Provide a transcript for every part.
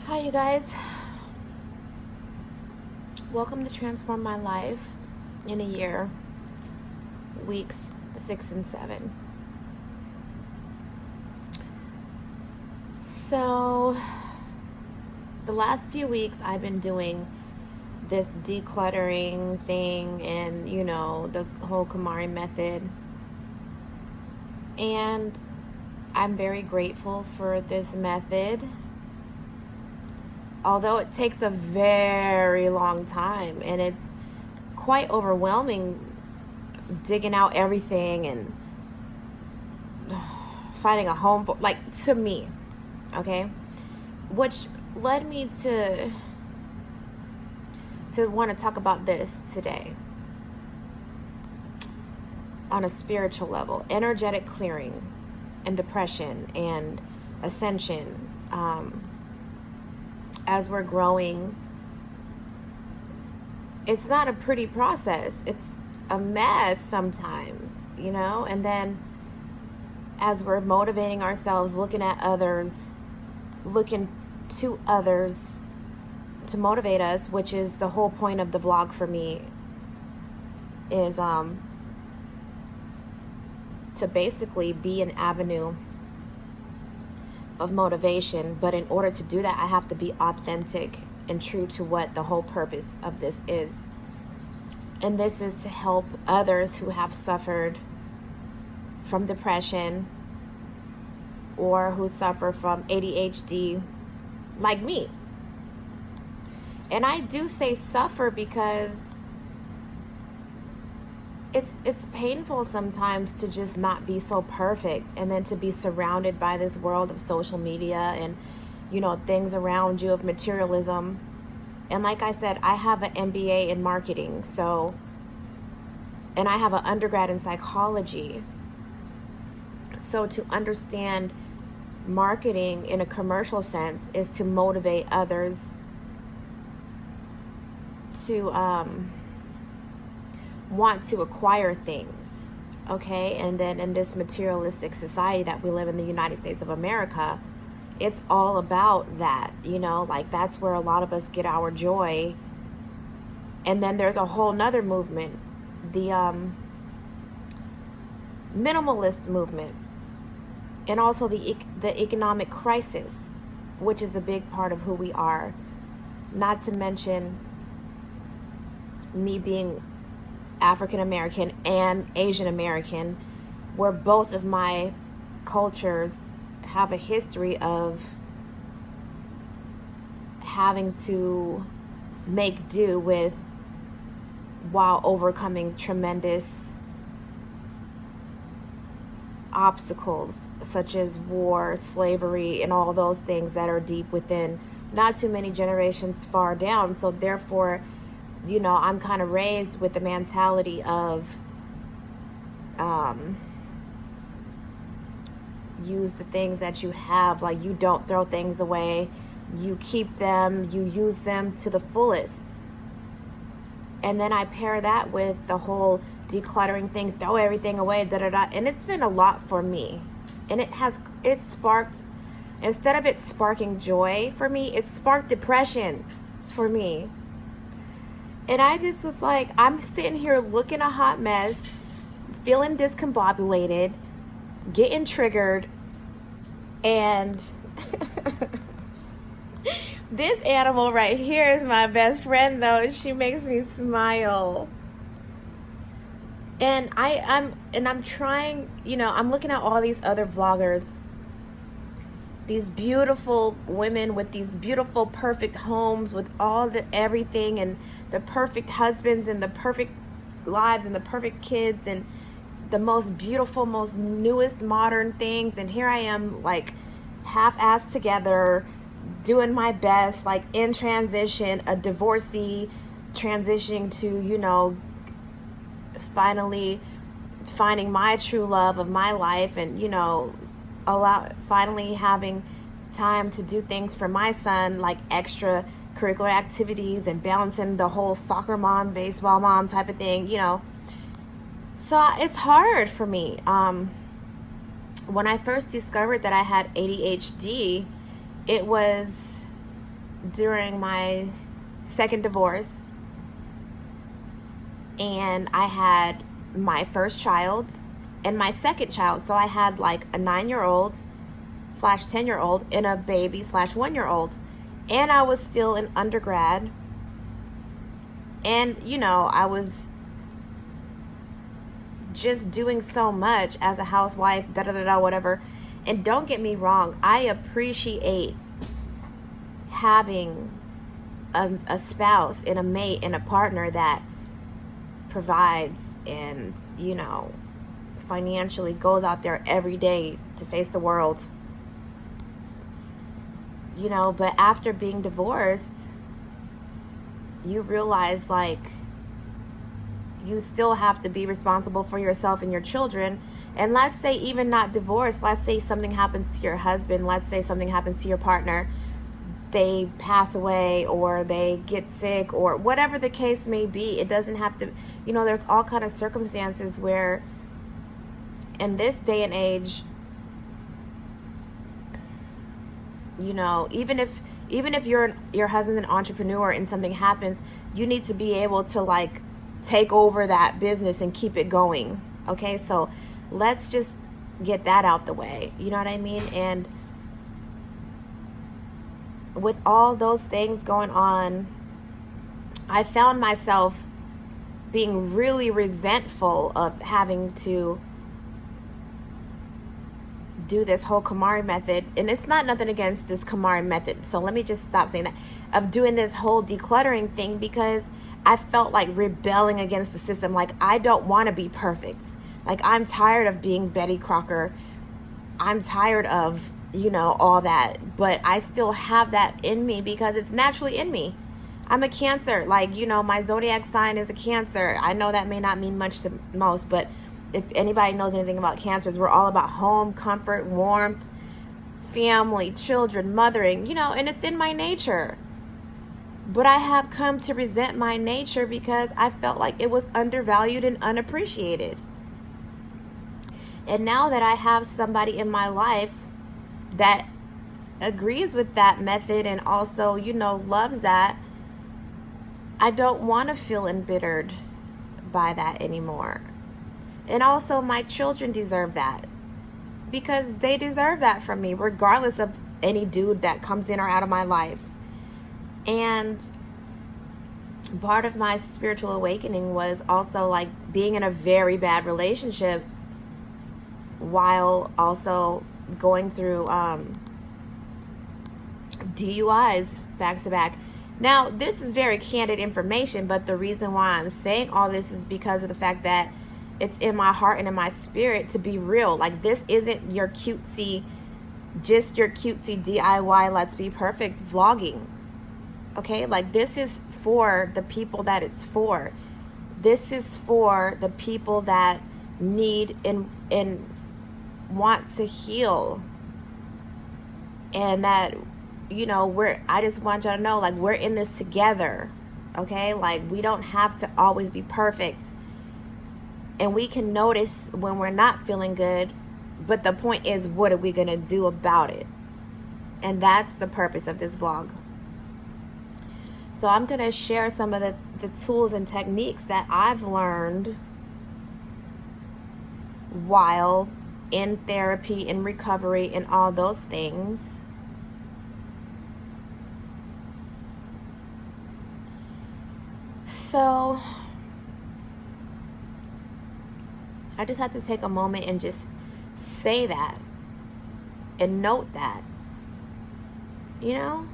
Hi, you guys. Welcome to Transform My Life in a Year, weeks 6 and 7. So, the last few weeks I've been doing this decluttering thing and, the whole KonMari method. And I'm very grateful for this method. Although it takes a very long time and it's quite overwhelming digging out everything and finding a home for, to me, okay? Which led me to want to talk about this today on a spiritual level: energetic clearing and depression and ascension. As we're growing, it's not a pretty process. It's a mess sometimes, and then as we're motivating ourselves, looking at others, looking to others to motivate us, which is the whole point of the vlog for me, is to basically be an avenue of motivation. But in order to do that, I have to be authentic and true to what the whole purpose of this is. And this is to help others who have suffered from depression or who suffer from ADHD, like me. And I do say suffer because it's painful sometimes to just not be so perfect, and then to be surrounded by this world of social media and things around you of materialism. And like I said, I have an MBA in marketing, and I have an undergrad in psychology. So to understand marketing in a commercial sense is to motivate others to want to acquire things, okay? And then in this materialistic society that we live in, the United States of America, it's all about that, that's where a lot of us get our joy. And then there's a whole nother movement, the minimalist movement, and also the economic crisis, which is a big part of who we are. Not to mention me being African American and Asian American, where both of my cultures have a history of having to make do with while overcoming tremendous obstacles such as war, slavery, and all those things that are deep within, not too many generations far down. So therefore, I'm kind of raised with the mentality of use the things that you have. Like, you don't throw things away, you keep them, you use them to the fullest. And then I pair that with the whole decluttering thing, throw everything away, and it's been a lot for me. And it sparked, instead of it sparking joy for me, it sparked depression for me. And I just was like, I'm sitting here looking a hot mess, feeling discombobulated, getting triggered, and this animal right here is my best friend, though. She makes me smile. And I'm trying, I'm looking at all these other vloggers, these beautiful women with these beautiful, perfect homes with all the everything, and the perfect husbands and the perfect lives and the perfect kids and the most beautiful, most newest modern things. And here I am, like, half-assed together, doing my best, like in transition, a divorcee transitioning to, finally finding my true love of my life, and finally having time to do things for my son, like extra curricular activities, and balancing the whole soccer mom, baseball mom type of thing, So it's hard for me. When I first discovered that I had ADHD, it was during my second divorce, and I had my first child and my second child. So I had like a 9-year-old slash 10-year-old and a baby slash 1-year-old. And I was still in undergrad. And, you know, I was just doing so much as a housewife, whatever. And don't get me wrong, I appreciate having a spouse and a mate and a partner that provides and, you know, financially goes out there every day to face the world. You know, but after being divorced, you realize, like, you still have to be responsible for yourself and your children. And let's say even not divorced, let's say something happens to your husband, let's say something happens to your partner, they pass away or they get sick or whatever the case may be. It doesn't have to, you know, there's all kind of circumstances where in this day and age, you know, even if your husband's an entrepreneur and something happens, you need to be able to, like, take over that business and keep it going. Okay, so let's just get that out the way. You know what I mean? And with all those things going on, I found myself being really resentful of having to do this whole KonMari method. And it's not nothing against this KonMari method, so let me just stop saying that, of doing this whole decluttering thing, because I felt like rebelling against the system. Like, I don't want to be perfect. Like, I'm tired of being Betty Crocker. I'm tired of, you know, all that. But I still have that in me because it's naturally in me. I'm a Cancer. Like, you know, my zodiac sign is a Cancer. I know that may not mean much to most, but if anybody knows anything about Cancers, we're all about home, comfort, warmth, family, children, mothering, you know, and it's in my nature. But I have come to resent my nature because I felt like it was undervalued and unappreciated. And now that I have somebody in my life that agrees with that method and also, you know, loves that, I don't want to feel embittered by that anymore. And also, my children deserve that, because they deserve that from me, regardless of any dude that comes in or out of my life. And part of my spiritual awakening was also, like, being in a very bad relationship while also going through DUIs back to back. Now, this is very candid information, but the reason why I'm saying all this is because of the fact that it's in my heart and in my spirit to be real. Like, this isn't your cutesy, just your cutesy DIY, let's be perfect vlogging. Okay, like, this is for the people that it's for. This is for the people that need and want to heal. And that, you know, I just want y'all to know, like, we're in this together. Okay, like, we don't have to always be perfect. And we can notice when we're not feeling good, but the point is, what are we going to do about it? And that's the purpose of this vlog. So I'm going to share some of the tools and techniques that I've learned while in therapy, in recovery, and all those things. So I just have to take a moment and just say that and note that, you know?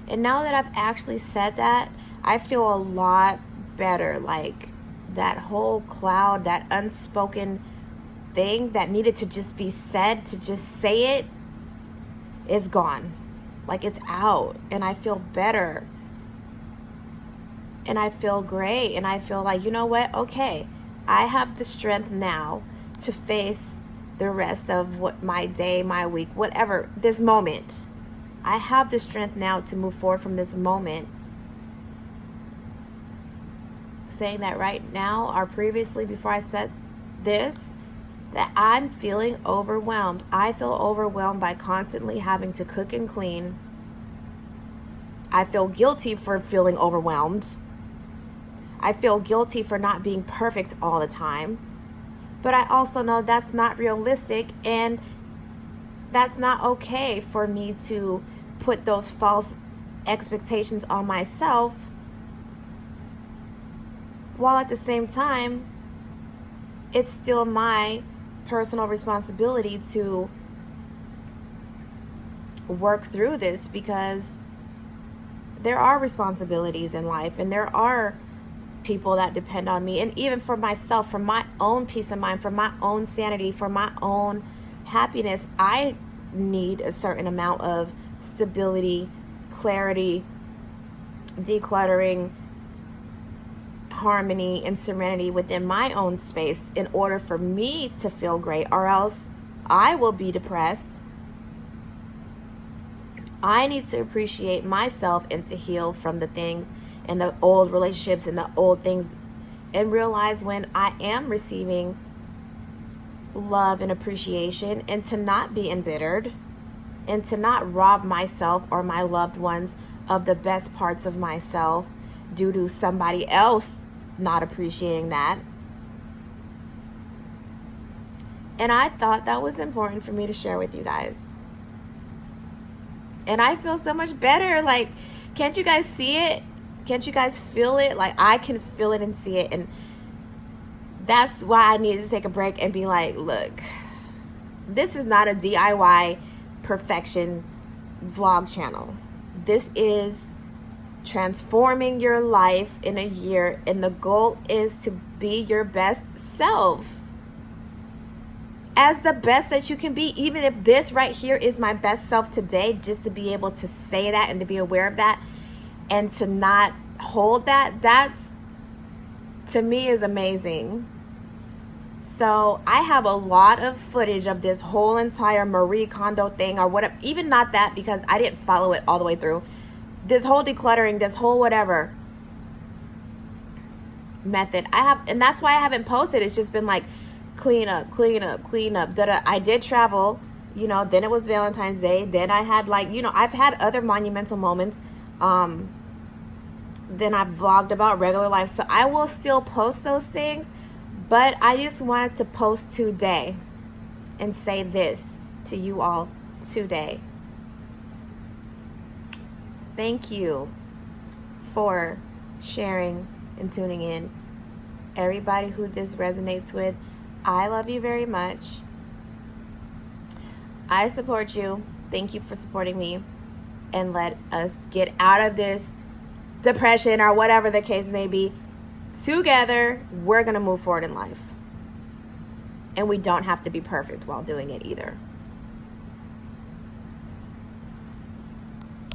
And now that I've actually said that, I feel a lot better. Like, that whole cloud, that unspoken thing that needed to just be said, to just say it, is gone. Like, it's out, and I feel better. And I feel great, and I feel like, you know what, okay, I have the strength now to face the rest of what my day, my week, whatever, this moment. I have the strength now to move forward from this moment. Saying that right now, or previously before I said this, that I'm feeling overwhelmed. I feel overwhelmed by constantly having to cook and clean, I feel guilty for feeling overwhelmed. I feel guilty for not being perfect all the time. But I also know that's not realistic, and that's not okay for me to put those false expectations on myself, while at the same time, it's still my personal responsibility to work through this, because there are responsibilities in life, and there are people that depend on me. And even for myself, for my own peace of mind, for my own sanity, for my own happiness, I need a certain amount of stability, clarity, decluttering, harmony, and serenity within my own space in order for me to feel great, or else I will be depressed. I need to appreciate myself and to heal from the things and the old relationships and the old things, and realize when I am receiving love and appreciation, and to not be embittered, and to not rob myself or my loved ones of the best parts of myself due to somebody else not appreciating that. And I thought that was important for me to share with you guys. And I feel so much better. Like, can't you guys see it? Can't you guys feel it? Like, I can feel it and see it. And that's why I needed to take a break and be like, look, this is not a DIY perfection vlog channel. This is transforming your life in a year, and the goal is to be your best self, as the best that you can be. Even if this right here is my best self today, just to be able to say that and to be aware of that and to not hold that, that's, to me, is amazing. So I have a lot of footage of this whole entire Marie Kondo thing, or whatever. Even not that, because I didn't follow it all the way through. This whole decluttering, this whole whatever method I have, and that's why I haven't posted. It's just been like clean up, clean up, clean up. I did travel, you know, then it was Valentine's Day, then I had, like, you know, I've had other monumental moments. Then I've vlogged about regular life, so I will still post those things, but I just wanted to post today and say this to you all today. Thank you for sharing and tuning in. Everybody who this resonates with, I love you very much. I support you. Thank you for supporting me. And let us get out of this depression, or whatever the case may be. Together, we're going to move forward in life. And we don't have to be perfect while doing it either.